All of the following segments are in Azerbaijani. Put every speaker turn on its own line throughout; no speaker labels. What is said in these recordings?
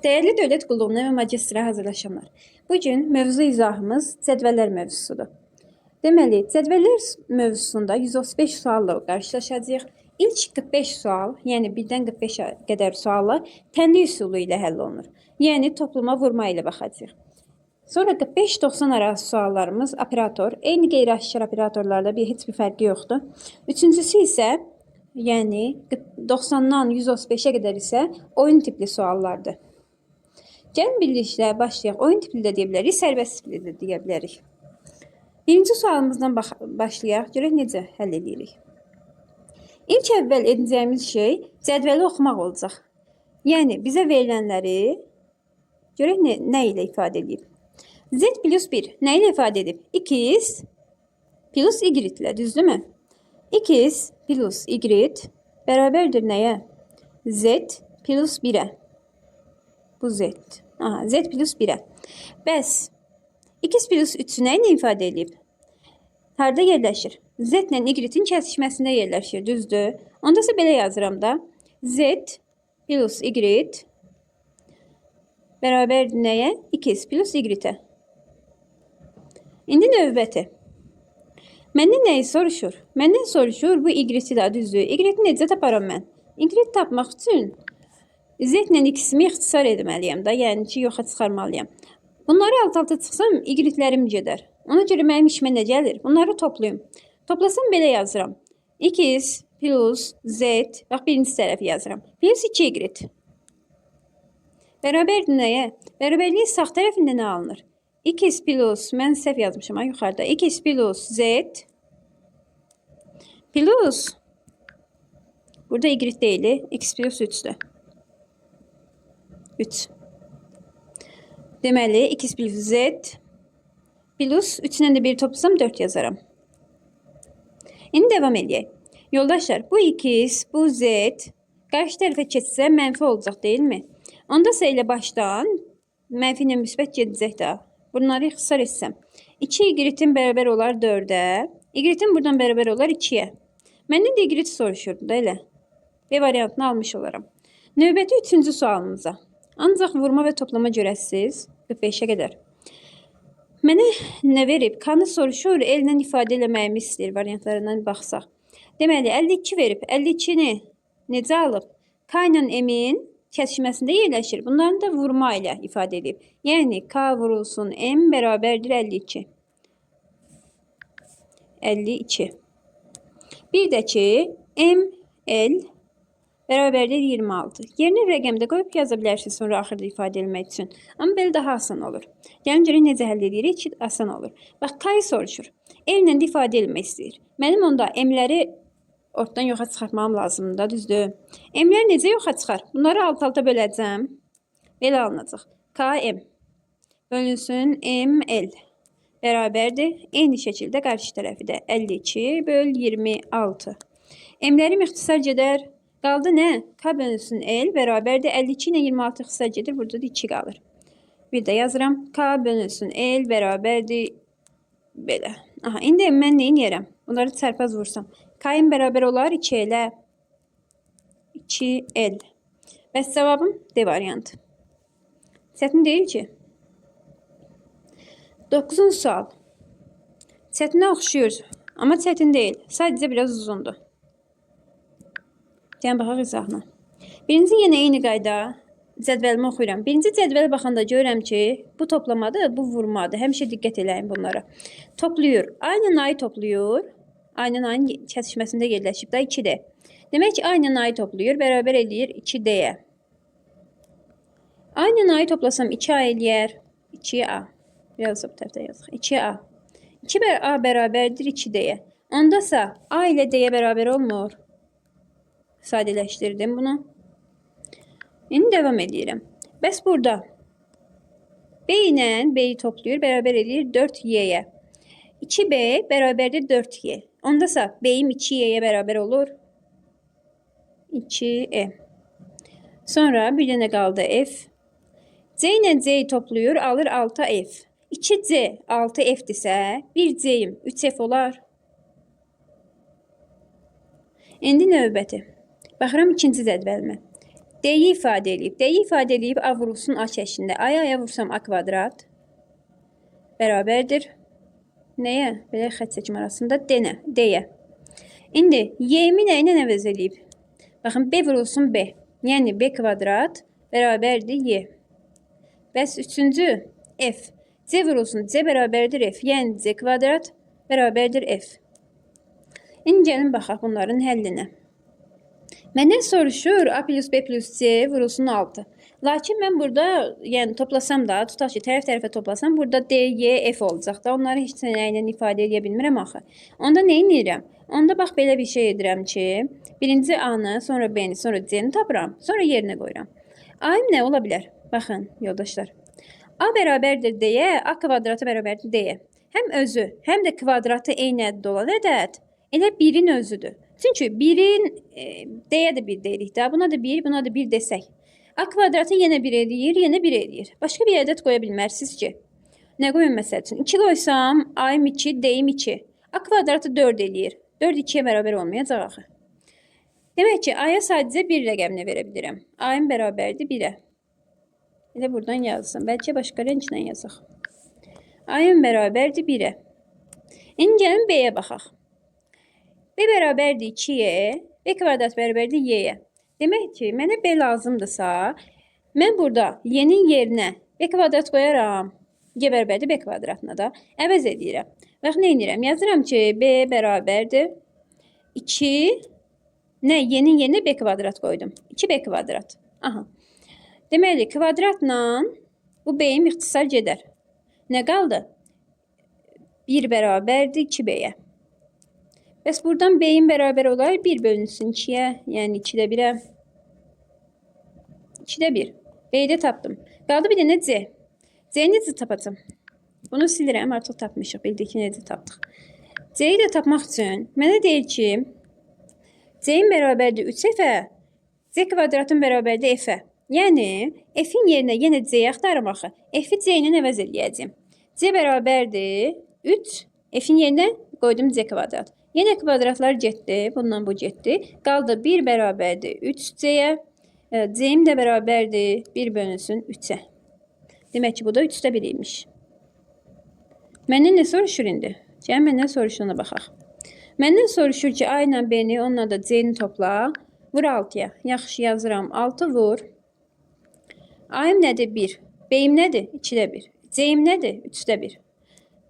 Dəyərli dövlət qulluğuna və magistrə hazırlaşanlar. Bugün mövzu izahımız cədvəllər mövzusudur. Deməli, cədvəllər mövzusunda 135 sualla qarşılaşacağıq. İlk 45 sual, yəni 1-dən 45-ə qədər suallar tənli üsulu ilə həll olunur. Yəni topluma vurma ilə baxacağıq. Sonra 45-90 arası suallarımız operator. Eyni qeyri-aşkar operatorlarda heç bir fərqi yoxdur. Üçüncüsü isə, yəni 90-dan 135-ə qədər isə oyun tipli suallardır. Gəlin birlikdə başlayaq. Oyun tipli də deyə bilərik, sərbəst tipli də deyə bilərik. Birinci sualımızdan başlayaq. Görək necə həll edirik. İlk əvvəl edəcəyimiz şey cədvəli oxumaq olacaq. Yəni bizə verilənləri görək nə ilə ifadə edib. Z plus 1 nə ilə ifadə edib? 2x plus y ilə, düzdürmü? 2x plus y bərabərdir nəyə? Z plus 1-ə. Bu z. Aha, z plus 1-ə. Bəs 2x plus 3 nə ilə ifadə edib? Harada yerləşir? Z ilə y-in kəsişməsində yerləşir, düzdür? Onda isə belə yazıram da. Z plus y bərabərdir nəyə? 2x plus y-ə. İndi növbəti. Məndən nəyi soruşur? Məndən soruşur bu y-i də, düzdür? Y-i necə taparam mən? Y tapmaq üçün z ilə x-imi ixtisar etməliyəm da, yəni ki, yoxa çıxarmalıyam. Bunları alt-alta çıxsam, y-lərim gedər. Ona görə mənim işimə nə gəlir? Bunları toplayım. Toplasam belə yazıram. X plus z, bax birinci tərəfi yazıram. Plus 2y. Bərabərdir nəyə? Bərabərliyin sağ tərəfində nə alınır? X plus, mən səhv yazmışam yuxarıda. X plus z plus, burada y deyil, x plus 3'dür. 3. Deməli, x plus z plus 3-lə də 1 toplasam 4 yazaram. İndi devam edək. Yoldaşlar, bu x, bu z qarşı tərəfə keçsə mənfi olacaq, deyilmi? Onda isə elə başdan mənfi ilə müsbət gedəcək də. Bunları ixtisar etsəm. 2y-in bərabər olar 4-ə. Y-in buradan bərabər olar 2-yə. Məndən də y soruşurdu da elə. B variantını almış olaram. Növbəti 3-cü sualımıza. Ancaq vurma və toplama görəsiz 45-ə qədər. Mənə nə verib? K-nı soruşur, ellə ifadə eləməyimi istəyir. Variantlarından baxsaq. Deməli, 52 verib. 52-ni necə alıb? K ilə M-in kəsişməsində yerləşir. Bunların da vurma ilə ifadə edib. Yəni, K vurulsun M bərabərdir 52. 52. Bir də ki, M, L bərabərdir 26. Yerinə rəqəmdə qoyub yaza bilərsiniz sonra axırda ifadə etmək üçün. Amma belə daha asan olur. Gəlin görək necə həll edirik ki, asan olur. Bax, K-yı soruşur. L-lə də ifadə etmək istəyir. Mənim onda M-ləri ortadan yoxa çıxartmam lazımdır da, düzdür. M-lər necə yoxa çıxar? Bunları alt-alta böləcəm. Belə alınacaq. K-M bölünsün M-L bərabərdir. Eyni şəkildə qarşı tərəfi də 52 böl 26. M-lərim ixtisar gedər. Qaldı nə? K bölünsün L bərabərdir. 52 ilə 26 ixtisar gedir. Burada da 2 qalır. Bir də yazıram. K bölünsün L bərabərdir. Belə. Aha, indi mən neyin yerəm? Bunları çarpaz vursam. K-in bərabər olar 2 ilə 2L. Bəs cavabım D variantı. Çətin deyil ki. 9-cu sual. Çətinə oxşuyur. Amma çətin deyil. Sadəcə biraz uzundur. Gəlin baxaq izahına. Birinci yenə eyni qayda cədvəlimi oxuyuram. Birinci cədvələ baxanda görürəm ki, bu toplamadır, bu vurmadır. Həmişə diqqət eləyin bunlara. Toplayır. Aynı ayı toplayır. Aynı ayın kəsişməsində yerləşib da 2D. Demək ki, aynı ayı toplayır, bərabər eləyir 2D'yə. Aynı ayı toplasam 2A eləyər 2A. Yazıb tərəfdə yazıq. 2A. 2A bərabərdir 2D'yə. Ondasa A ilə D'yə bərabər olmur. Sadələşdirdim bunu. İndi devam edirəm. Bəs burada B ilə B'yi toplayır, bərabər edir 4y'yə. 2B bərabərdir 4y. Ondasa B'im 2y'yə bərabər olur. 2e. Sonra bir dənə qaldı F. C ilə C'yi toplayır, alır 6F. 2C 6F'dirsə, 1C'yim 3F olar. İndi növbəti. Baxıram ikinci cədvəlimə. D-yi ifadə edib. D-yi ifadə edib A vurulsun A şəklində. A-ya A-ya vursam A kvadrat bərabərdir. Nəyə? Belə xətt çəkim arasında D-yə. İndi Y-mi nə ilə əvəz edib? Baxın, B vurulsun B. Yəni B kvadrat bərabərdir Y. Bəs üçüncü F. C vurulsun C bərabərdir F. Yəni C kvadrat bərabərdir F. İndi gəlin baxaq bunların həllinə. Məndən soruşur A plus B plus C vurulsun 6. Lakin mən burada, yəni toplasam da, tutaq ki, tərəf-tərəfə toplasam, burada D, Y, F olacaq da. Onları heç nə ilə ifadə edə bilmirəm axı. Onda nə edirəm? Onda bax, belə bir şey edirəm ki, birinci A-nı, sonra B-ni, sonra C-ni tapıram, sonra yerinə qoyuram. A-ım nə ola bilər? Baxın, yoldaşlar. A bərabərdir D-yə, A kvadratı bərabərdir D-yə. Həm özü, həm də kvadratı eyni ədəd olan ədəd elə 1-in özüdür. Çünki 1-in D-yə də 1 deyirik də, buna da 1, buna da 1 desək. A kvadratı yenə 1 edir, yenə 1 edir. Başqa bir ədəd qoya bilmərsiniz ki. Nə qoyun məsəl üçün? 2 qoysam, A-ım 2, D-im 2. A kvadratı 4 eləyir. 4 2-yə bərabər olmayacaq axı. Demək ki, A-ya sadəcə 1 rəqəmini verə bilirəm. A-ım bərabərdir 1-ə. Elə buradan yazsam. Bəlkə başqa rənglə yazaq. A-ım bərabərdir 1-ə. İndi gəlin B-yə baxaq. B bərabərdir 2-yə, B kvadrat bərabərdir Y-yə. Demək ki, mənə B lazımdırsa, mən burada Y-nin yerinə B kvadrat qoyaram. Y bərabərdir B kvadratına da əvəz edirəm. Bax, nə edirəm? Yazıram ki, B bərabərdir 2, nə? Y-nin yerinə B kvadrat qoydum. 2B kvadrat. Aha. Deməli, kvadratla bu B-im ixtisar gedər. Nə qaldı? 1 bərabərdir 2B-yə. Bəs buradan B-in bərabər olar 1 bölünsün 2-yə, yəni 2-də 1-ə. 2-də 1. B-yi də tapdım. Qaldı bir dənə C. C-yi necə tapacam? Bunu silirəm, artıq tapmışıq. Bildik ki, necə tapdıq. C-yi də tapmaq üçün mənə deyir ki, C-in bərabərdir 3F-ə, C kvadratın bərabərdir F-ə. Yəni, F-in yerinə yenə C-yi axtarım axı. F-i C ilə əvəz eləyəcəm. C bərabərdir 3, F-in yerinə qoydum C kvadrat. Yenə kvadratlar getdi, bundan bu getdi. Qaldı 1 bərabərdir 3C-yə. C-im də bərabərdir 1 bölünsün 3-ə. Demək ki, bu da 3-də 1 imiş. Məndən nə soruşur indi? Gəlin, məndən soruşuna baxaq. Məndən soruşur ki, A ilə B-ni, onunla da C-ni topla. Vur 6-ya. Yaxşı, yazıram. 6 vur. A-im nədir? 1. B-im nədir? 2-də 1. C-im nədir? 3-də 1.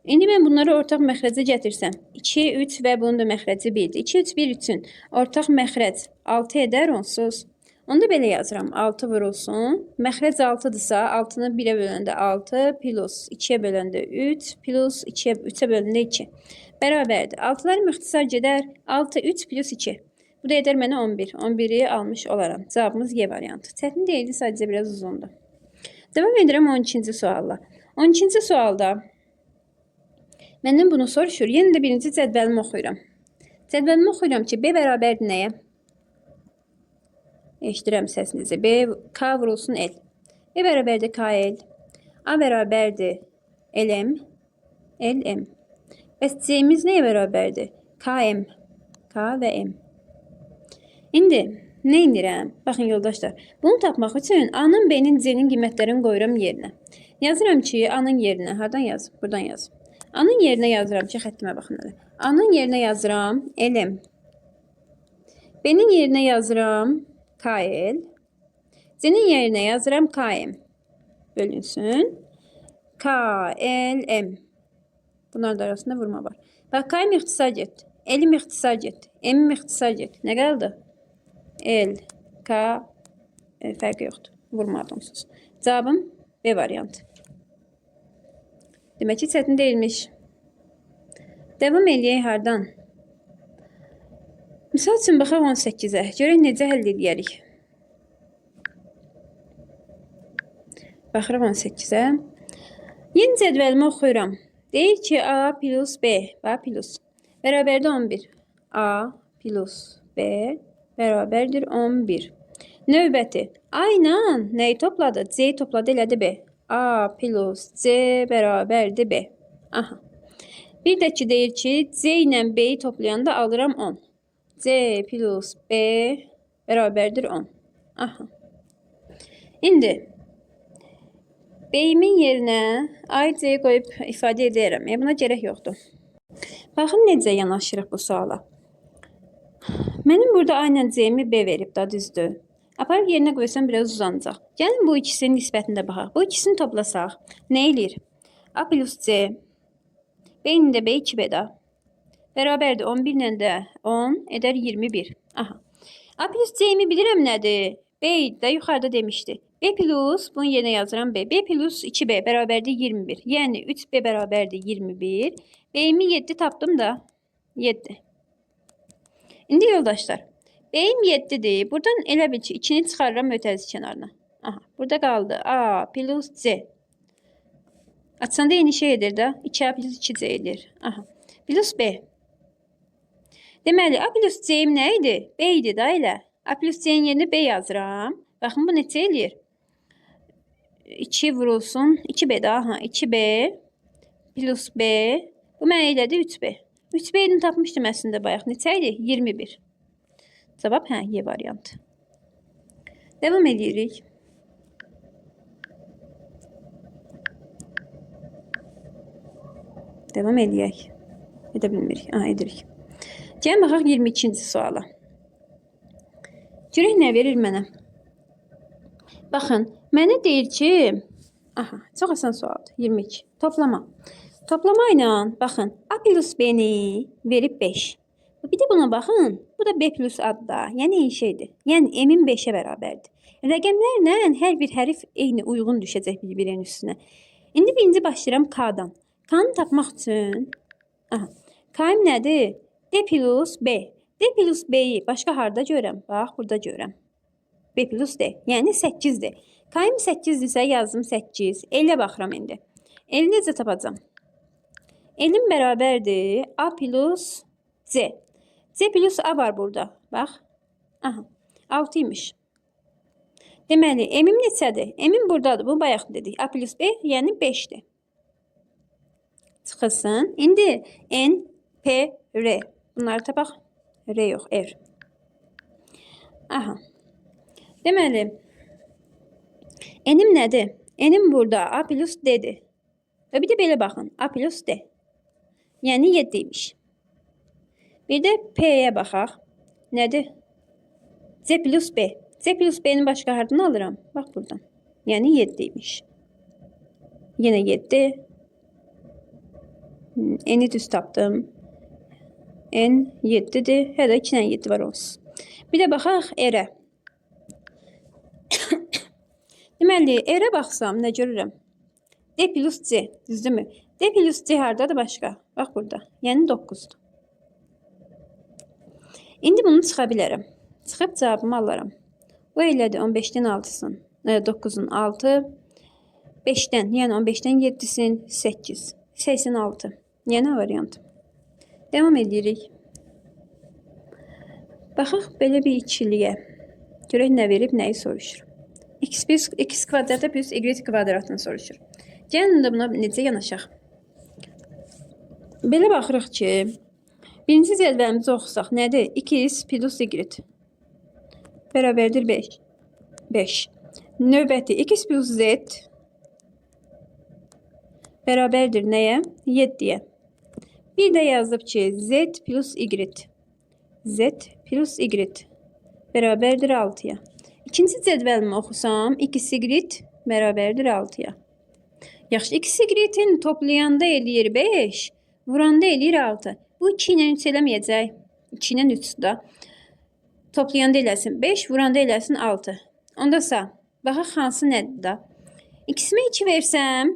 İndi mən bunları ortaq məxrəcə gətirsəm. 2, 3 və bunun da məxrəci 1-dir. 2, 3, 1 üçün ortaq məxrəc 6 edər onsuz. Onu da belə yazıram. 6 vurulsun. Məxrəc 6-dırsa, 6-nı 1-ə böləndə 6, plus 2-yə böləndə 3, plus 3-ə böləndə 2. Bərabərdir. 6-ların ixtisar gedər. 6, 3 plus 2. Bu da edər mənə 11. 11-i almış olaram. Cavabımız Y variantı. Çətin deyildi, sadəcə biraz uzundur. Devam edirəm 12-ci sualla. 12-ci sualda məndən bunu soruşur. Yenə də birinci cədvəlimi oxuyuram. Cədvəlimi oxuyuram ki, B bərabərdir nəyə? Eşidirəm səsinizi. B, K vurulsun L. B bərabərdir KL. A bərabərdir LM. LM. Bəs C-miz nəyə bərabərdir? KM. K və M. İndi nə edirəm? Baxın, yoldaşlar. Bunu tapmaq üçün A-nın, B-nin, C-nin qiymətlərini qoyuram yerinə. Yazıram ki, A-nın yerinə. Hardan yazım? Buradan yazım. A-nın yerinə yazıram ki, xəttimə baxın. A-nın yerinə yazıram LM. B-nin yerinə yazıram KL. C-nin yerinə yazıram KM. Bölünsün. KLM. Bunların da arasında vurma var. Bax, KM ixtisar getdi. L-im ixtisar getdi. M-im ixtisar getdi. Nə qaldı? L, K, fərqi yoxdur. Vurmadım onsuz. Cavabım B variantı. Demək ki, çətin deyilmiş. Devam eləyək hardan? Misal üçün, baxaq 18-ə. Görək necə həll edərik. Baxırıq 18-ə. Yeni cədvəlimi oxuyuram. Deyir ki, A plus B, A plus, bərabərdir 11. A plus B bərabərdir 11. Növbəti. A ilə nəyi topladı? C topladı, elədi B. A plus C bərabərdir B. Aha. Bir də ki, deyir ki, C ilə B-yi toplayanda alıram 10. C plus B bərabərdir 10. Aha. İndi beyimin yerinə AY-C qoyub ifadə edərəm. Buna gərək yoxdur. Baxın necə yanaşırıq bu suala. Mənim burada A ilə C-mi B verib da, düzdür. Aparıb yerinə qoysam biraz uzanacaq. Gəlin bu ikisinin nisbətində baxaq. Bu ikisini toplasaq nə eləyir? A plus C. B-nin də B 2B da. Bərabərdir 11 ilə də 10 edər 21. Aha. A plus C-mi bilirəm nədir? B də yuxarıda demişdi. B plus, bunun yerinə yazıram B. B plus 2B bərabərdir 21. Yəni 3B bərabərdir 21. B'mi 7 tapdım da. 7. İndi yoldaşlar. B'im 7'dir. Buradan elə bil ki 2'ni çıxarıram ötəzi kənarına. Aha, burada qaldı. A plus C. Açsanda yeni şey edir də. 2A plus 2C edir. Aha. Plus B. Deməli, A plus C'im nə idi? B idi da elə. A plus C'nin yerinə B yazıram. Baxın, bu neçə eləyir? 2 vurulsun. 2B də. Aha, 2B plus B. Bu mənə elədi 3B. 3B'ni tapmışdım əslində bayaq. Neçə idi? 21. Cavab hə, Y variantı. Devam edirik. Devam edək. Edə bilmirik. Aha, edirik. Gəlin baxaq 22-ci suala. Görək nə verir mənə? Baxın, mənə deyir ki, aha, çox asan sualdır. 22. Toplama. Toplama ilə, baxın, A plus B-ni verib 5. Bir də buna baxın, bu da B plus A-da, yəni şeydir. Yəni M-in 5-ə bərabərdir. Rəqəmlərlə hər bir hərf eyni uyğun düşəcək bir-birinin üstünə. İndi birinci başlayıram K-dan. K-nı tapmaq üçün, aha, K-im nədir? D plus B. D plus B-yi başqa harda görürəm? Bax, burada görürəm. B plus D, yəni 8-dir. K-im 8-dirsə yazdım 8. L-ə baxıram indi. L-i necə tapacam? L-im bərabərdir A plus C. C plus A var burada. Bax. Aha. 6 imiş. Deməli, M-im neçədir? M-im buradadır. Bu bayaq dedik. A plus B, yəni 5-dir. Çıxılsın. İndi N, P, R. Bunları tapaq. R yox, R. Aha. Deməli, N-im nədir? N-im burada A plus D-dir. Və bir də belə baxın. A plus D. Yəni 7 imiş. Bir də P-yə baxaq. Nədir? C plus B. C plus B-ni başqa hardan alıram? Bax buradan. Yəni 7 imiş. Yenə 7. N-i düz tapdım. N 7'dir. Hələ 2 ilə 7 var olsun. Bir də baxaq R-ə. Deməli, R-ə baxsam nə görürəm? D plus C. Düzdürmü? D plus C hardadır başqa? Bax burada. Yəni 9'dur. İndi bunu çıxa bilərəm. Çıxıb cavabımı alaram. Bu elədir 15-dən 6'sın. 9'un 6. 5-dən, yəni 15-dən 7'sin 8. 86. Yəni variant. Devam edirik. Baxaq belə bir ikiliyə. Görək nə verib, nəyi soruşur. X kvadratı plus Y kvadratını soruşur. Gəlin də buna necə yanaşaq? Belə baxırıq ki, birinci cədvəlimizi oxusaq. Nədir? 2x plus y bərabərdir 5. 5. Növbəti x plus z bərabərdir nəyə? 7-yə. Bir də yazıb ki, z plus y. Z plus y bərabərdir 6-ya. İkinci cədvəlimi oxusam, xy bərabərdir 6-ya. Yaxşı, xy-in toplayanda eləyir 5, vuranda eləyir 6. Bu 2 ilə 3 eləməyəcək. 2 ilə 3 da. Toplayanda eləsin 5, vuranda eləsin 6. Onda sağ. Baxaq hansı nədir da? X-imə 2 versəm,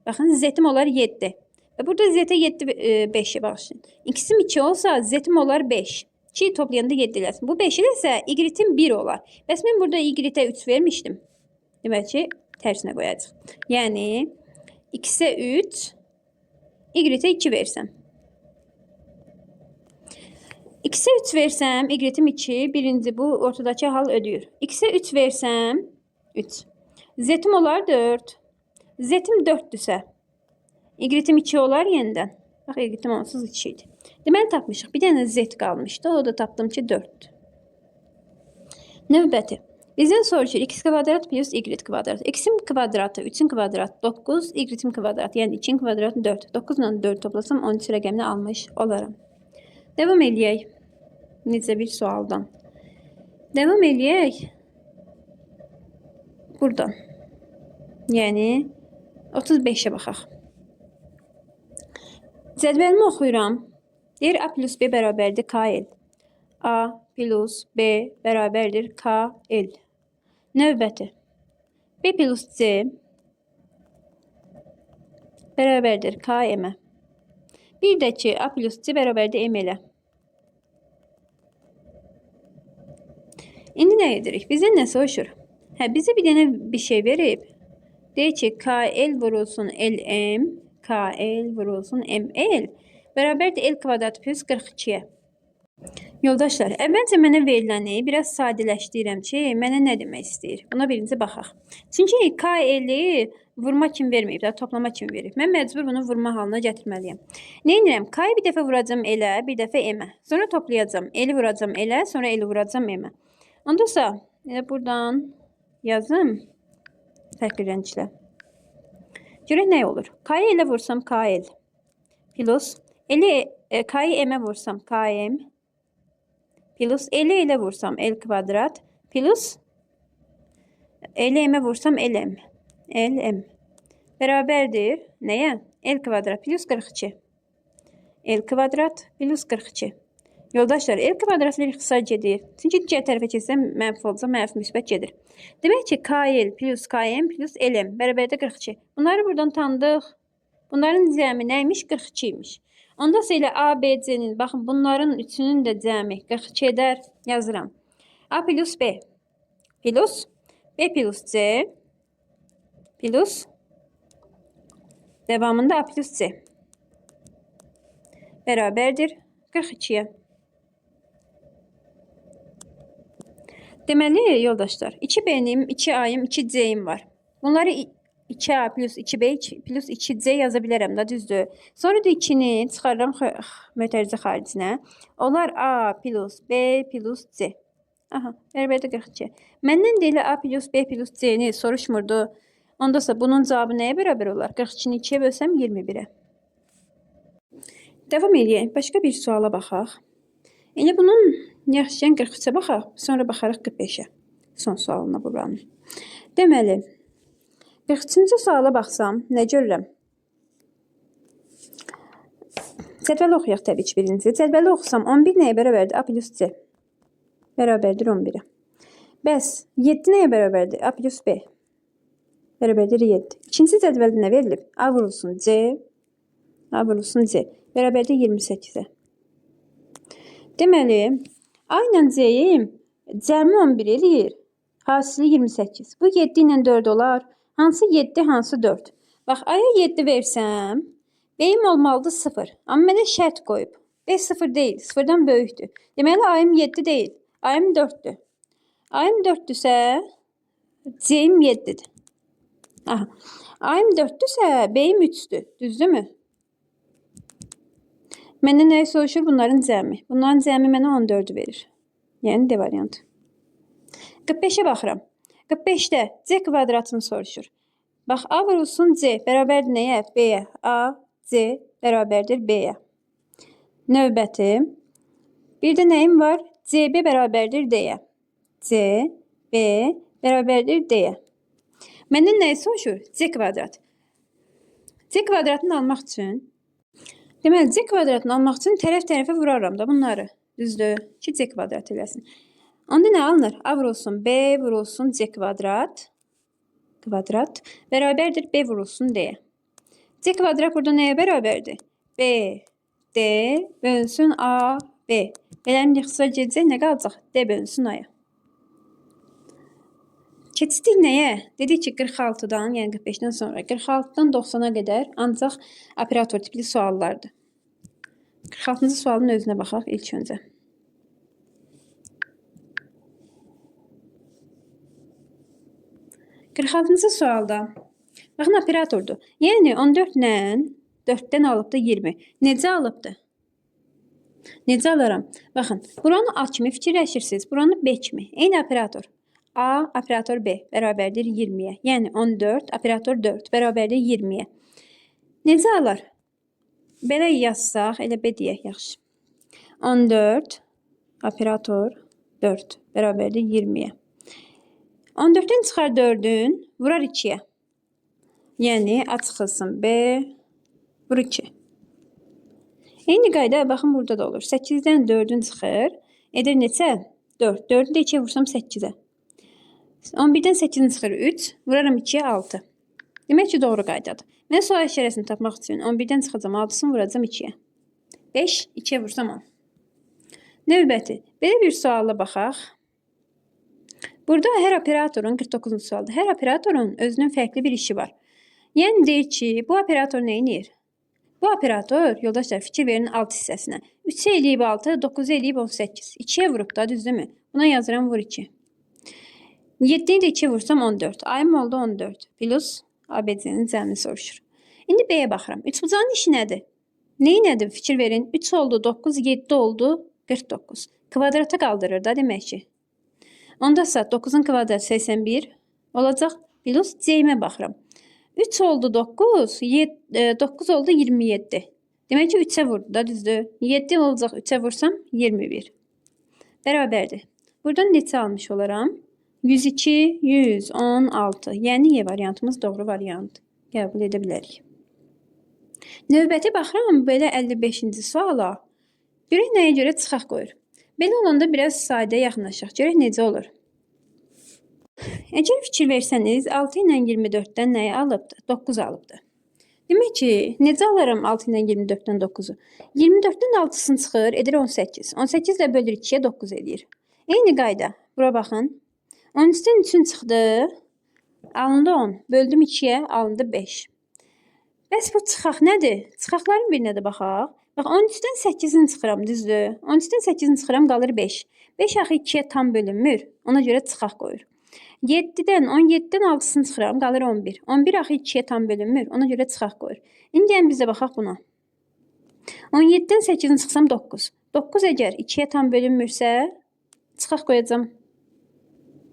baxın z-im olar 7. Və burada z-ə 7, 5'e bağışlayın. X-im 2 olsa z-im olar 5. 2'yi toplayanda 7 eləsin. Bu 5 eləsə y-im 1 olar. Bəs mən burada y-ə 3 vermişdim. Demək ki, tərsinə qoyacaq. Yəni, x-ə 3, y-ə 2 versəm. X-ə 3 versəm, y-im 2, birinci bu ortadakı hal ödəyir. X-ə 3 versəm, 3. Z-im olar 4. Z-im 4-dürsə, y-im 2 olar yenidən. Bax, y-im onsuz 2 idi. Deməli tapmışıq. Bir dənə z qalmışdı. O da tapdım ki 4'dür. Növbəti. Bizden soruşur x kvadrat plus y kvadrat. X'in kvadratı 3'ün kvadratı 9, y'in kvadratı yəni 2'in kvadratı 4. 9 ilə 4 toplasam 13 rəqəmini almış olaram. Devam eləyək. Necə bir sualdan. Devam eləyək. Buradan. Yəni 35'e baxaq. Cədvəlimi oxuyuram. Deyir A plus B bərabərdir KL. A plus B bərabərdir KL. Növbəti. B plus C bərabərdir KM. Bir də ki A plus C bərabərdir M ilə. İndi nə edirik? Bizdən nə soruşur? Bizə bir dənə bir şey verib. Deyir ki KL vurulsun LM, KL vurulsun ML bərabərdir L kvadrat plus 42'ye. Yoldaşlar, əvvəlcə mənə veriləni biraz sadələşdirirəm ki, mənə nə demək istəyir? Buna birinci baxaq. Çünki KL-i vurma kimi verməyib, da toplama kimi verib. Mən məcbur bunu vurma halına gətirməliyəm. Nə edirəm? K-i bir dəfə vuracam L-ə, bir dəfə M-ə. Sonra toplayacam. L-i vuracam L-ə, sonra L-i vuracam M-ə. Ondasa, elə buradan yazım. Fərqli rənglə. Görək nə olur? K-i L-ə vursam KL. Plus K-i M-ə vursam KM. Plus L ile vursam L kvadrat. Plus L-m'e vursam LM. LM. Beraberdir. Neye? L kvadrat plus 42. L kvadrat plus 42. Yoldaşlar, L kvadratla ixtisar gedir. Çünki digər tərəfə keçsəm mənfi olacaq, mənfi müsbət gedir. Demək ki, KL plus KM plus LM bərabərdə 42. Bunları buradan tanıdıq. Bunların cəmi nəymiş? 42 imiş. Onda ilə A, B, C'nin, baxın bunların üçünün də cəmi 42 edər. Yazıram. A plus B plus B plus C plus devamında A plus C bərabərdir 42'ye. Deməli yoldaşlar, 2B'nim, 2A'yım, 2C'yim var. Bunları 2A plus 2B plus 2C yaza bilərəm da, düzdür. Sonra da 2'ni çıxarıram mötərizə xaricinə. Onlar A plus B plus C. Aha, bərabərdə 42. Məndən deyilə A plus B plus C-ni soruşmurdu. Ondasa bunun cavabı nəyə bərabər olar? 42'ni 2'ye bölsəm 21'e. Devam edək. Başqa bir suala baxaq. Elə bunun yaxşıyan 43'e baxaq. Sonra baxarıq 45'e. Son sualına buranın. Deməli, 43-cü suala baxsam, nə görürəm? Cədvəli oxuyaq təbii ki birinci. Cədvəli oxusam 11 nəyə bərabərdir? A plus C bərabərdir 11'e. Bəs 7 nəyə bərabərdir? A plus B bərabərdir 7. İkinci cədvəldə nə verilib? A vurulsun C, A vurulsun C bərabərdir 28'e. Deməli, A ilə C-yi cəmi 11 eləyir. Hasili 28. Bu 7 ilə 4 olar. Hansı 7, hansı 4? Bax, A'ya 7 versəm, B'yim olmalıdır 0. Amma mənə şərt qoyub. B 0 deyil, 0'dan böyükdür. Deməli, A'yım 7 deyil, A'yım 4'dür. A'yım 4'dürsə, C'yim 7'dir. Aha. A'yım 4'dürsə, B'yim 3'dür. Düzdürmü? Məndən nəyə soruşur? Bunların cəmi. Bunların cəmi mənə 14'ü verir. Yəni D variantı. 45'e baxıram. 45'də C kvadratını soruşur. Bax, A vurulsun C bərabərdir nəyə? B'yə. A, C bərabərdir B'yə. Növbəti. Bir də nəyim var? CB bərabərdir D'yə. C, B bərabərdir D'yə. Məndən nəyi soruşur? C kvadrat. C kvadratını almaq üçün, deməli, C kvadratını almaq üçün tərəf-tərəfə vuraram da bunları. Düzdür? Ki, C kvadrat eləsin. Onda nə alınır? A vurulsun B vurulsun C kvadrat bərabərdir B vurulsun D'yə. C kvadrat burada nəyə bərabərdir? B, D bölünsün A, B. Belənin ixtisar gedəcək, nə qalacaq? D bölünsün A-ya. Keçdik nəyə? Dedik ki, 46'dan, yəni 45'dən sonra 46'dan 90'a qədər ancaq operator tipli suallardır. 46-cı sualın özünə baxaq ilk öncə. 46-cı sualda, baxın, operatordur. Yəni 14 ilə 4'dən alıbdı 20. Necə alıbdı? Necə alaram? Baxın, buranı A kimi fikirləşirsiniz, buranı B kimi. Eyni operator. A operator B bərabərdir 20-yə. Yəni 14 operator 4 bərabərdir 20-yə. Necə alır? Belə yazsaq, elə B deyək yaxşı. 14 operator 4 bərabərdir 20-yə. 14-dən çıxar 4-ün, vurar 2-yə. Yəni A çıxılsın B, vur 2. Eyni qayda baxın burada da olur. 8-dən 4-ün çıxır. Edir neçə? 4. 4-ü də 2-yə vursam 8-ə. 11-dən 8-in çıxır 3. Vuraram 2-yə 6. Demək ki, doğru qaydadır. Mən sual işarəsini tapmaq üçün 11-dən çıxacam 6-sını vuracam 2-yə. 5, 2-yə vursam 10. Növbəti. Belə bir suala baxaq. Burada hər operatorun 49-cu sualda. Hər operatorun özünün fərqli bir işi var. Yəni deyir ki, bu operator nə edir? Bu operator, yoldaşlar, fikir verin alt hissəsinə. 3-ə eləyib 6, 9-a eləyib 18. 2-yə vurub da, düzdürmü? Buna yazıram, vur 2. 7-ni də 2-yə vursam 14. Ayım oldu 14. Plus ABC-nin cəmini soruşur. İndi B-yə baxıram. 3 bucağın işi nədir? Neynədir? Fikir verin. 3 oldu 9, 7 oldu 49. Kvadrata qaldırır da demək ki. Onda ise 9'un kvadratı 81 olacaq. Plus C-yə baxıram. 3 oldu 9, 9 oldu 27. Demək ki 3'ə vurdu da, düzdür? 7 olacaq 3'ə vursam 21. Bərabərdir. Buradan neçə almış olaram? 102, 116. Yəni Y variantımız doğru variant. Qəbul edə bilərik. Növbəti baxıram belə 55-ci suala. Görək nəyə görə çıxaq qoyur. Belə olanda biraz sadə yaxınlaşaq. Görək necə olur. Əgər fikir versəniz 6 ilə 24-dən nəyi alıbdır? 9 alıbdır. Demək ki, necə alarım 6 ilə 24-dən 9-u? 24-dən 6-sını çıxır, edir 18. 18 ilə bölür 2-yə 9 edir. Eyni qayda. Bura baxın. 13-dən 3-ün çıxdı. Alındı 10. Böldüm 2-yə, alındı 5. Bəs bu çıxaq nədir? Çıxaqların birinə də baxaq. Bax 13-dən 8-ini çıxıram, düzdür? 13-dən 8-ini çıxıram, qalır 5. 5 axı 2-yə tam bölünmür. Ona görə çıxaq qoyur. 7-dən 17-dən 6-sını çıxıram, qalır 11. 11 axı 2-yə tam bölünmür. Ona görə çıxaq qoyur. İndi gəlin bizə baxaq buna. 17-dən 8-ini çıxsam 9. 9 əgər 2-yə tam bölünmürsə, çıxaq qoyacam.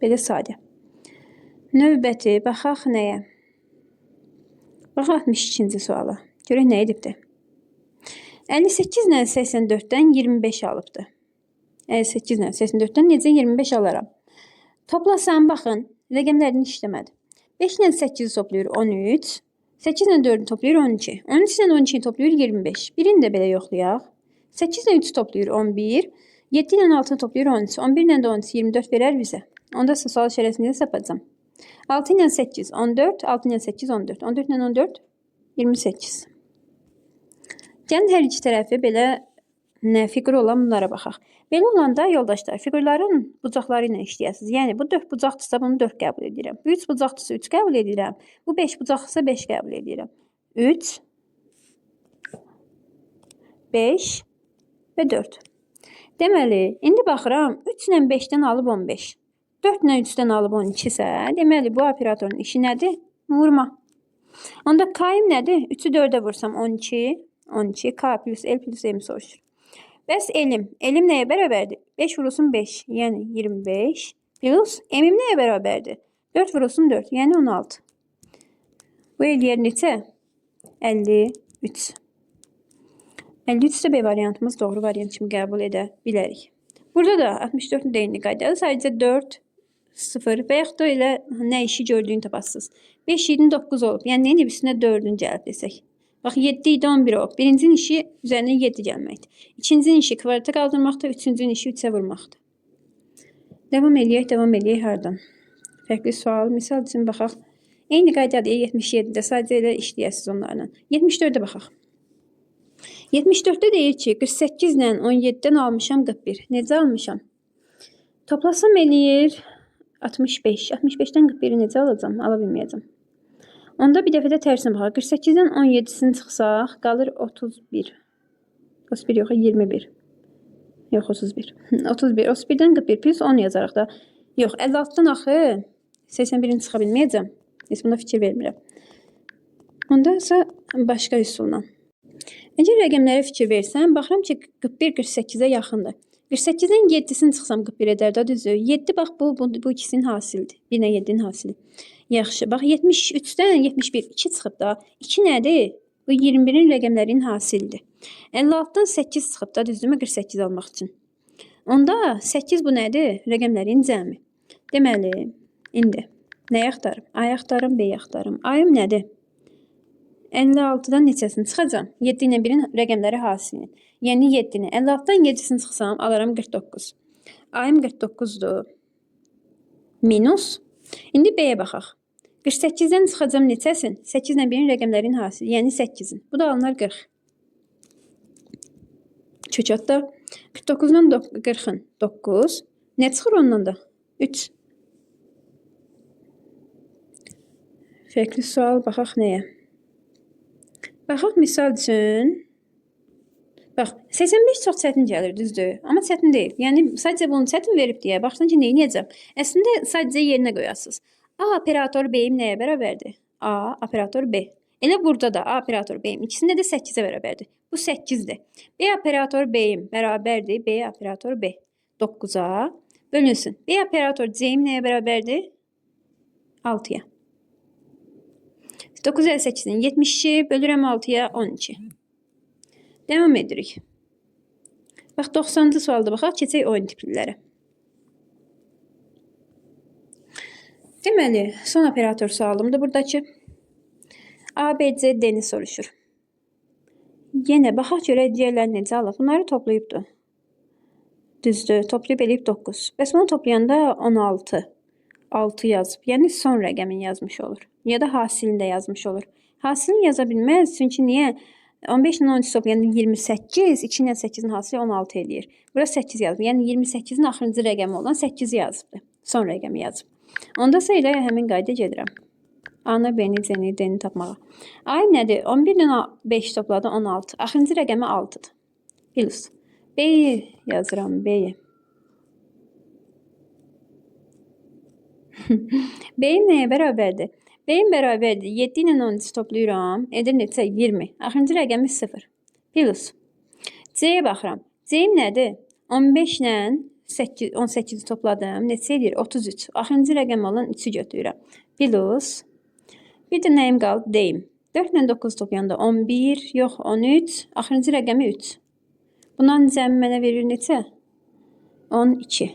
Belə sadə. Növbəti baxaq nəyə? Baxaq 62-ci suala. Görək nə edibdir? 58 ilə 84-dən 25 alıbdır. 58 ilə 84-dən necə 25 alaram? Toplasam, baxın, rəqəmlərini işləmədi. 5 ilə 8-i toplayır 13, 8 ilə 4-ü toplayır 12, 13 ilə 12-yi toplayır 25. Birini də belə yoxlayaq. 8 ilə 3-ü toplayır 11, 7 ilə 6-ı toplayır 13, 11 ilə də 13, 24 verər bizə. Onda sual işarəsini sapacam. 6 ilə 8, 14, 6 ilə 8, 14, 14 ilə 14, 28. Gəlin hər iki tərəfi belə nə fiqur olan bunlara baxaq. Belə olanda yoldaşlar, fiqurların bucaqları ilə işləyəsiniz. Yəni bu 4 bucaqdırsa bunu 4 qəbul edirəm. Bu 3 bucaqdırsa 3 qəbul edirəm. Bu 5 bucaqdırsa 5 qəbul edirəm. 3, 5 və 4. Deməli, indi baxıram 3 ilə 5-dən alıb 15. 4 ilə 3-dən alıb 12 isə, deməli bu operatorun işi nədir? Vurma. Onda K-im nədir? 3-ü 4-ə vursam 12, 12, K plus L plus M soruşur. Bəs L-im? L-im nəyə bərabərdir? 5 vurulsun 5, yəni 25 plus M-im nəyə bərabərdir? 4 vurulsun 4, yəni 16. Bu eləyər neçə? 53. 53 də B variantımız doğru variant kimi qəbul edə bilərik. Burada da 64-ün də eyni qaydadır. Sadəcə 4, 0 və yaxud da elə nə işi gördüyünü tapasınız. 5, 7, 9 olub. Yəni nə üstünə 4-ün gəlib desək. Bax 7 idi 11 olub. Birincinin işi üzərinə 7 gəlməkdir. İkincinin işi kvadrata qaldırmaqdır. Üçüncünün işi 3-ə vurmaqdır. Davam eləyək hardan? Fərqli sual. Misal üçün baxaq. Eyni qaydadır 77-də. Sadəcə elə işləyəsiniz onlarla. 74-də baxaq. 74'te deyir ki 48 ilə 17'den almışam 41. Necə almışam? Toplasam eləyir 65. 65'ten 41'i necə alacam? Ala bilməyəcəm. Onda bir dəfə də tərsinə baxaq. 48'den 17'sini çıxsaq qalır 31. 31 yox, 21. Yox, 31. 31. 31'den 41 plus 10 yazarıq da. Yox, 56'dan axı 81'ini çıxa bilməyəcəm. Heç buna fikir vermirəm. Onda isə başqa üsulla. Əgər rəqəmlərə fikir versəm, baxıram ki 41 48-ə yaxındır. 48-dən 7-sini çıxsam 41 edər də, düzdür? 7 bax bu ikisinin hasilidir. 1 ilə 7-nin hasili. Yaxşı. Bax 73-dən 71 2 çıxıb da. 2 nədir? Bu 21-in rəqəmlərinin hasilidir. 56-dan 8 çıxıb da, düzdürmü? 48 almaq üçün. Onda 8 bu nədir? Rəqəmlərin cəmi. Deməli, indi nə axtarım? A axtarım, B axtarım. Ayım nədir? 56-dan neçəsini çıxacam? 7 ilə 1-in rəqəmləri hasilinin. Yəni 7-ni. 56-dan 7-sini çıxsam alaram 49. Ayım 49-dur. Minus. İndi B-yə baxaq. 48-dən çıxacam neçəsin? 8 ilə 1-in rəqəmlərin hasili. Yəni 8-in. Bu da alınar 40. Çöçət da. 49-dan 40-ın 9. Nə çıxır ondan da? 3. Fərqli sual. Baxaq nəyə? Baxaq misal üçün. Bax, 85 çox çətin gəlir, düzdür? Amma çətin deyil. Yəni, sadəcə bunu çətin verib deyə, baxsan ki, neyniyəcəm? Əslində, sadəcə yerinə qoyasınız. A operator B-im nəyə bərabərdir? A operator B. Elə burada da A operator B-im ikisində də 8-ə bərabərdir. Bu 8-dir. B operator B-im bərabərdir. B operator B. 9-a bölünsün. B operator C-im nəyə bərabərdir? 6-ya. 9 58-dən 72 bölürəm 6-ya 12. Devam edirik. Bax, 90-cı sualda baxaq, keçək oyun tiplilərə. Deməli, son operator sualımdır buradakı. A, B, C, D-ni soruşur. Yenə baxaq görək digərləri necə alaq. Bunları toplayıbdır. Düzdür, toplayıb eləyib 9. Bəs bunu toplayanda 16. 6 yazıb. Yəni son rəqəmin yazmış olur. Ya da hasilini də yazmış olur. Hasilini yaza bilməz. Çünki niyə? 15 ilə 13 toplayanda 28, 2 ilə 8-in hasili 16 eləyir. Bura 8 yazıb. Yəni 28-in axırıncı rəqəmi olan 8 yazıbdır. Son rəqəmi yazıb. Onda isə elə həmin qayda gedirəm. A-nı, B-ni, C-ni, D-ni tapmağa. Ayım nədir? 11 ilə 5 topladı 16. Axırıncı rəqəmi 6-dır. Plus. B-yi yazıram, B-yi. B-im nəyə bərabərdir? B-im bərabərdir. 7 ilə 13 toplayıram. Edir neçə? 20. Axırıncı rəqəmi 0. Plus. C-yə baxıram. C-im nədir? 15 ilə 18 topladım. Neçə edir? 33. Axırıncı rəqəm olan 3-ü götürürəm. Plus. Bir də nəyim qaldı? D-im. 4 ilə 9 toplayanda 11, yox 13. Axırıncı rəqəmi 3. Bundan cəmi mənə verir neçə? 12.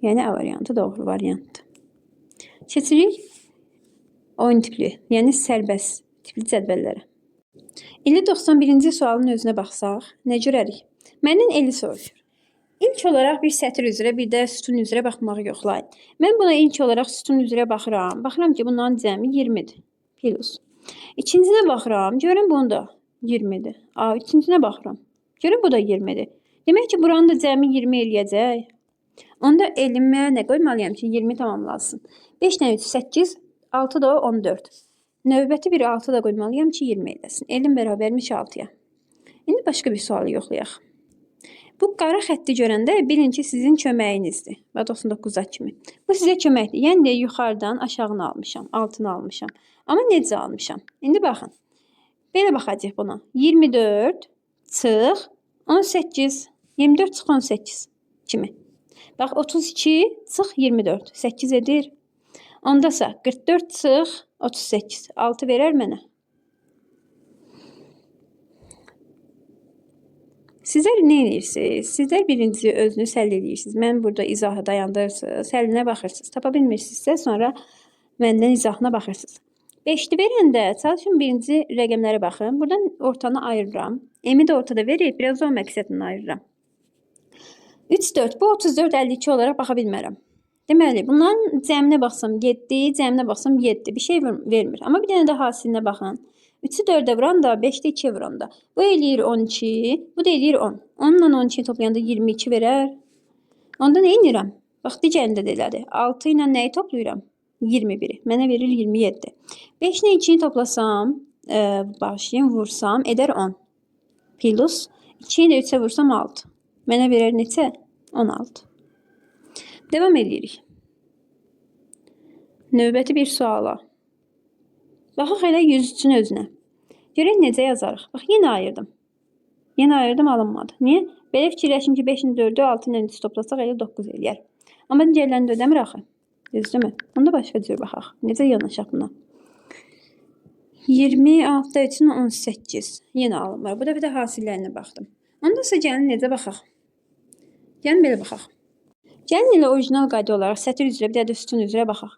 Yəni A variantı doğru variantdır. Keçirik oyun tipli, yəni sərbəst tipli cədvəllərə. 51-ci sualın özünə baxsaq, nə görərik? Məndən 50 soruşur. İlk olaraq bir sətir üzrə, bir də sütun üzrə baxmağı yoxlayın. Mən buna ilk olaraq sütun üzrə baxıram. Baxıram ki, bunların cəmi 20-dir. Plus. İkincinə baxıram, görürəm bunu da 20-dir. A, üçüncünə baxıram. Görürəm bu da 20-dir. Demək ki, buranın da cəmi 20 eləyəcək. Onda elimə nə qoymalıyam ki, 20 tamamlansın. 5 ilə 3, 8, 6 da 14. Növbəti bir 6 da qoymalıyam ki, 20 eləsin. Elim bərabərmiş 6-ya. İndi başqa bir sualı yoxlayaq. Bu qara xətti görəndə bilin ki, sizin köməyinizdir. Və 99-da kimi. Bu sizə köməkdir. Yəni də yuxarıdan aşağını almışam, altını almışam. Amma necə almışam? İndi baxın. Belə baxacaq buna. 24 çıx 18. 24 çıx 18 kimi. Bax 32 çıx 24. 8 edir. Ondasa 44 çıx 38. 6 verər mənə. Sizlər nə edirsiniz? Sizlər birinci özünüz həll edirsiniz. Mən burada izahı dayandırırsınız. Həllinə baxırsınız. Tapa bilmirsinizsə sonra məndən izahına baxırsınız. 5-li verəndə çalışın birinci rəqəmlərə baxın. Buradan ortanı ayırıram. M-i də ortada verib. Biraz o məqsədini ayırıram. 3, 4. Bu 34, 52 olaraq baxa bilmərəm. Deməli, bunların cəminə baxsam 7, cəminə baxsam 7. Bir şey vermir. Amma bir dənə də hasilinə baxın. 3-ü 4-ə vuran da, 5-də 2-yə vuran da. Bu eləyir 12, bu da eləyir 10. 10 ilə 12-yi toplayanda 22 verər. Onda nə edirəm? Bax, digərində də elədi. 6 ilə nəyi toplayıram? 21-i. Mənə verir 27. 5 ilə 2-yi toplasam, başlayayım, vursam, edər 10. Plus 2 ilə 3-ə vursam 6. Mənə verər neçə? 16. Devam edirik. Növbəti bir suala. Baxaq elə 103-ün özünə. Görək necə yazarıq. Bax, yenə ayırdım. Yenə ayırdım, alınmadı. Niyə? Belə fikirləşim ki, 5-in 4-ü 6 ilə 3 toplasaq elə 9 eləyər. Amma digərlərini də ödəmir axı. Düzdürmü? Onda başqa cür baxaq. Necə yanaşaq buna? 26 üçün 18. Yenə alınmır. Bu da bir də hasillərinə baxdım. Onda isə gəlin necə baxaq? Gəlin belə baxaq. Gəlin elə orijinal qayda olaraq sətr üzrə bir də sütun üzrə baxaq.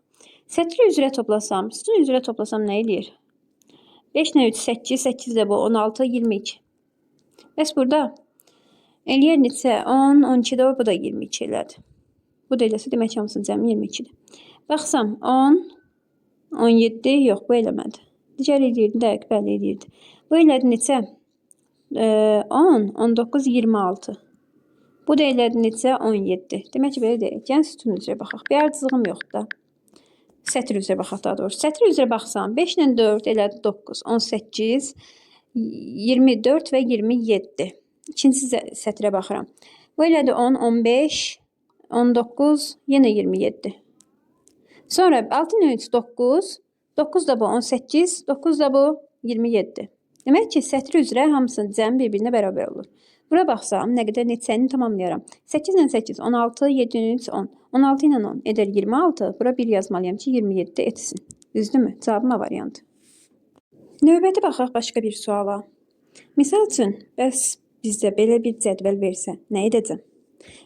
Sətr üzrə toplasam, sütun üzrə toplasam nə eləyir? 5 ilə 3 8, 8 də bu 16, 22. Bəs burada eləyər neçə? 10, 12 də bu da 22 elədi. Bu da eləsə demək hamısının cəmi 22-dir. Baxsam 10, 17, yox bu eləmədi. Digər eləyirdi, dəqiq bəli eləyirdi. Bu elədi neçə? 10, 19, 26. Bu da elədi neçə? 17. Demək ki, belə deyək. Gəlin sütun üzrə baxaq. Bir ardıcılığım yoxdur da. Sətr üzrə baxaq daha doğrusu. Sətr üzrə baxsam 5 ilə 4 elədi 9, 18, 24 və 27. İkinci sətrə baxıram. Bu elədi 10, 15, 19, yenə 27. Sonra 6 ilə 3 9, 9 da bu 18, 9 da bu 27. Demək ki, sətr üzrə hamısının cəmi bir-birinə bərabər olur. Bura baxsam, nə qədər neçəni tamamlayaram. 8 ilə 8, 16, 7 ilə 3, 10. 16 ilə 10 edər 26. Bura 1 yazmalıyam ki, 27 etsin. Düzdürmü? Cavabım A variantı. Növbəti baxaq başqa bir suala. Misal üçün, bəs bizdə belə bir cədvəl versə, nə edəcəm?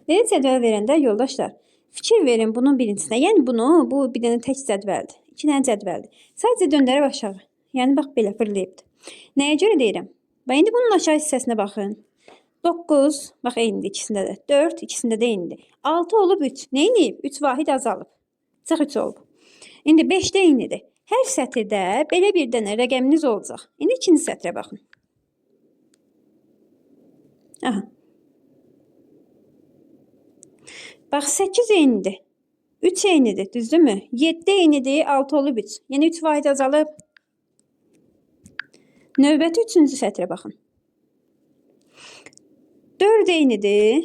Belə cədvəl verəndə yoldaşlar, fikir verin bunun birincisinə. Yəni bu bir dənə tək cədvəldir. 2 dənə cədvəldir. Sadəcə döndərib aşağı. Yəni bax belə fırlayıbdır. Nəyə görə deyirəm? Bax indi bunun aşağı hissəsinə baxın. 9, bax eynidir ikisində də. 4, ikisində də eynidir. 6 olub 3. Nə edib? 3 vahid azalıb. Çıx 3 olub. İndi 5-də eynidir. Hər sətirdə belə bir dənə rəqəminiz olacaq. İndi ikinci sətrə baxın. Aha. Bax 8 eynidir. 3 eynidir, düzdürmü? 7 eynidir, 6 olub 3. Yəni 3 vahid azalıb. Növbəti 3-cü sətrə baxın. 4 eynidir.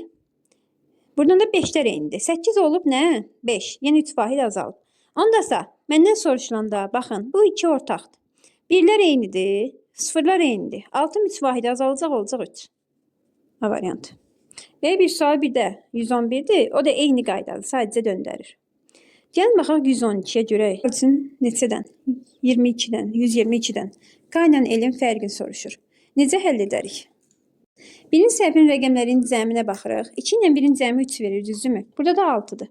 Buradan da 5'lər eynidir. 8 olub nə? 5. Yəni 3 vahid azalıb. Ondasa məndən soruşulanda baxın, bu 2 ortaqdır. 1'lər eynidir, 0'lar eynidir. 6 3 vahid azalacaq olacaq 3. A variantı. Belə bir sual bir də 111'dir. O da eyni qaydadır. Sadəcə döndərir. Gəlin baxaq 112'yə görək. Ölçün neçədən? 22'dən, 122'dən. K ilə L-in fərqini soruşur. Necə həll edərik? Birinci səhvin rəqəmlərin cəminə baxırıq. 2 ilə 1-in cəmi 3 verir, düzdürmü? Burada da 6'dır.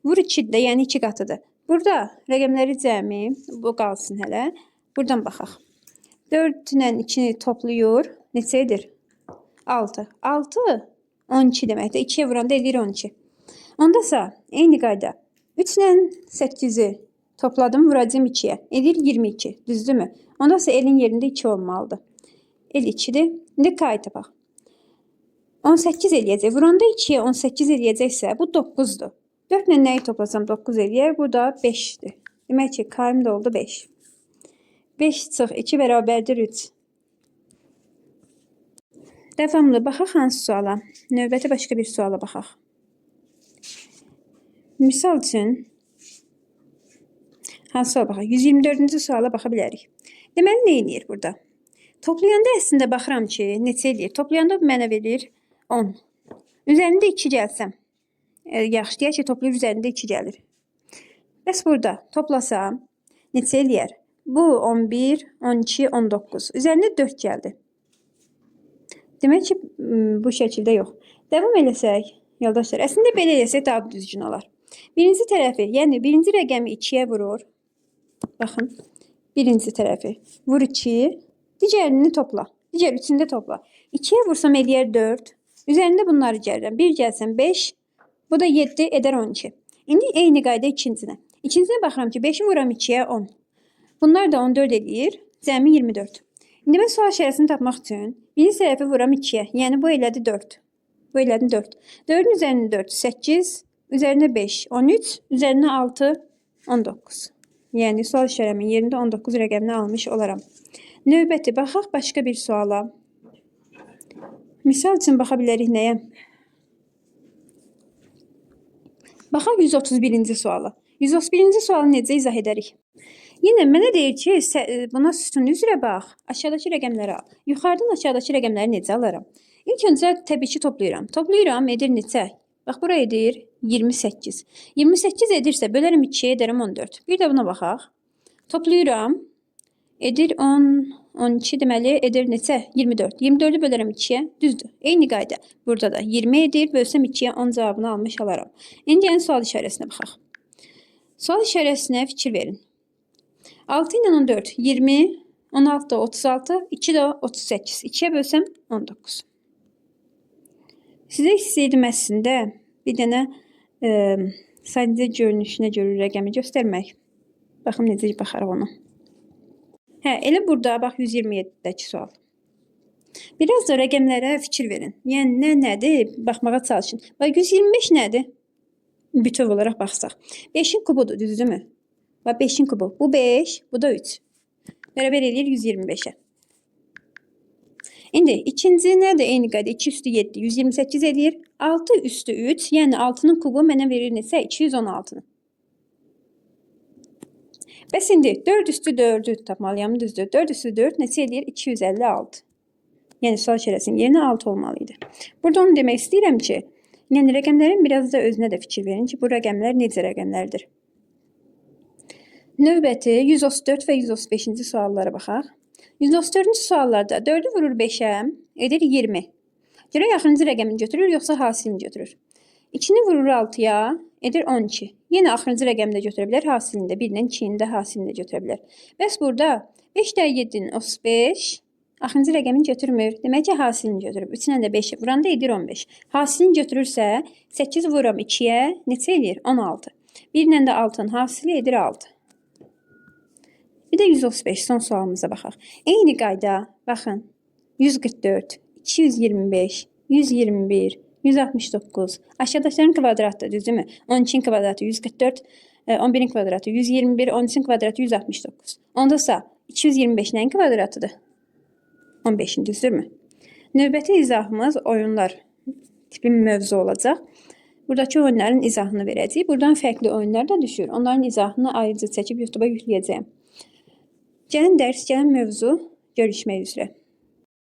Vur 2'də, yəni 2 qatıdır. Burada rəqəmləri cəmi, bu qalsın hələ. Buradan baxaq. 4 ilə 2'ni toplayır. Neçə edir? 6. 6, 12 deməkdir. 2'yə vuranda edir 12. Ondasa eyni qayda. 3 ilə 8'i topladım, vuracağım 2'yə. Edir 22, düzdürmü? Ondasa L-in yerində 2 olmalıdır. L 2'dir. İndi K-yı tapaq. 18 eləyəcək. Vuranda 2'yə 18 eləyəcəksə, bu 9'dur. 4 ilə nəyi toplasam 9 eləyər? Bu da 5'dir. Demək ki, K-yım da oldu 5. 5 çıx 2 bərabərdir 3. Davamlı baxaq hansı suala? Növbəti başqa bir suala baxaq. Misal üçün hansı suala baxaq? 124-cü suala baxa bilərik. Deməli, nə eləyir burada? Toplayanda əslində baxıram ki, neçə eləyir? Toplayanda bu mənə verir 10. Üzərində 2 gəlsəm, yaxşı deyək ki, toplayır üzərində 2 gəlir. Bəs burada toplasam neçə eləyər? Bu 11, 12, 19. Üzərində 4 gəldi. Demək ki, bu şəkildə yox. Davam eləsək, yoldaşlar, əslində belə eləsək daha düzgün olar. Birinci tərəfi, yəni birinci rəqəmi 2'yə vurur. Baxın, birinci tərəfi vur 2, digərini topla. Digər üçünü də topla. 2'yə vursam eləyər 4. Üzərində bunları gəlirəm. 1 gəlsəm 5, bu da 7 edər 12. İndi eyni qayda ikincinə. İkincinə baxıram ki, 5'i vuram 2'yə 10. Bunlar da 14 eləyir, cəmi 24. İndi mən sual şərəsini tapmaq üçün birinci tərəfi vuram 2'yə. Yəni bu elədi 4. Bu elədi 4. 4'ün üzərində 4, 8, üzərinə 5, 13, üzərinə 6, 19. Yəni sual şərəmin yerində 19 rəqəmini almış olaram. Növbəti baxaq başqa bir suala. Misal üçün baxa bilərik nəyə? Baxaq 131-ci suala. 131-ci sualı necə izah edərik? Yenə mənə deyir ki, buna sütun üzrə bax, aşağıdakı rəqəmləri al. Yuxarıdan aşağıdakı rəqəmləri necə alaram? İlk öncə təbii ki toplayıram. Toplayıram edir neçə? Bax bura edir 28. 28 edirsə bölərəm 2-yə edərəm 14. Bir də buna baxaq. Toplayıram. Edir 10, 12 deməli edir neçə? 24. 24'ü bölərəm 2-yə. Düzdür. Eyni qayda. Burada da 20 edir. Bölsəm 2-yə 10 cavabını almış alaram. İndi yəni sual işarəsinə baxaq. Sual işarəsinə fikir verin. 6 ilə 14 20, 16 da 36, 2 də 38. 2-yə bölsəm 19. Sizə istəyirdim əslində bir dənə sadəcə görünüşünə görə rəqəmi göstərmək. Baxım necə baxarıq ona. Hə, elə burada bax 127-dəki sual. Biraz da rəqəmlərə fikir verin. Yəni nədir? Baxmağa çalışın. Bax 125 nədir? Bütöv olaraq baxsaq. 5'in kubudur, düzdürmü? Bax 5'in kubu. Bu 5, bu da 3. Bərabər eləyir 125'ə. İndi ikinci nədir? Eyni qayda 2 üstü 7, 128 edir. 6 üstü 3, yəni 6'nın kubu mənə verir neçə? 216'nı. Bəs indi 4 üstü 4'ü tapmalıyam, düzdür. 4 üstü 4 neçə edir? 256. Yəni sual işarəsinin yerinə 6 olmalıydı. Burada onu demək istəyirəm ki, yəni rəqəmlərin biraz da özünə də fikir verin ki, bu rəqəmlər necə rəqəmlərdir. Növbəti 134 və 135-ci suallara baxaq. 134-cü suallarda 4'ü vurur 5'ə, edir 20. Görək axırıncı rəqəmini götürür, yoxsa hasilini götürür. 2'ni vurur 6'ya, edir 12. Yenə axırıncı rəqəmini də götürə bilər, hasilini də, 1-dən 2'ni də hasilini də götürə bilər. Bəs burada 5 də 7'nin 35, axırıncı rəqəmini götürmür. Demək ki, hasilini götürüb. 3-lə də 5'i vuranda edir 15. Hasilini götürürsə, 8 vururam 2'yə, neçə edir? 16. 1-lə də 6'nın hasili edir 6. Bir də 135 son sualımıza baxaq. Eyni qayda, baxın. 144, 225, 121, 169. Aşağıdakilerin kvadratı, düzdürmü? 12'in kvadratı 144, 11'in kvadratı 121, 13'in kvadratı 169. Ondasa 225 nəyin kvadratıdır? 15'in, düzdürmü? Növbəti izahımız oyunlar tipi mövzu olacaq. Buradakı oyunların izahını verəcəyik. Buradan fərqli oyunlar da düşür. Onların izahını ayrıca çəkib YouTube'a yükləyəcəyim. Gəlin dərs, gəlin mövzu görüşmək üzrə.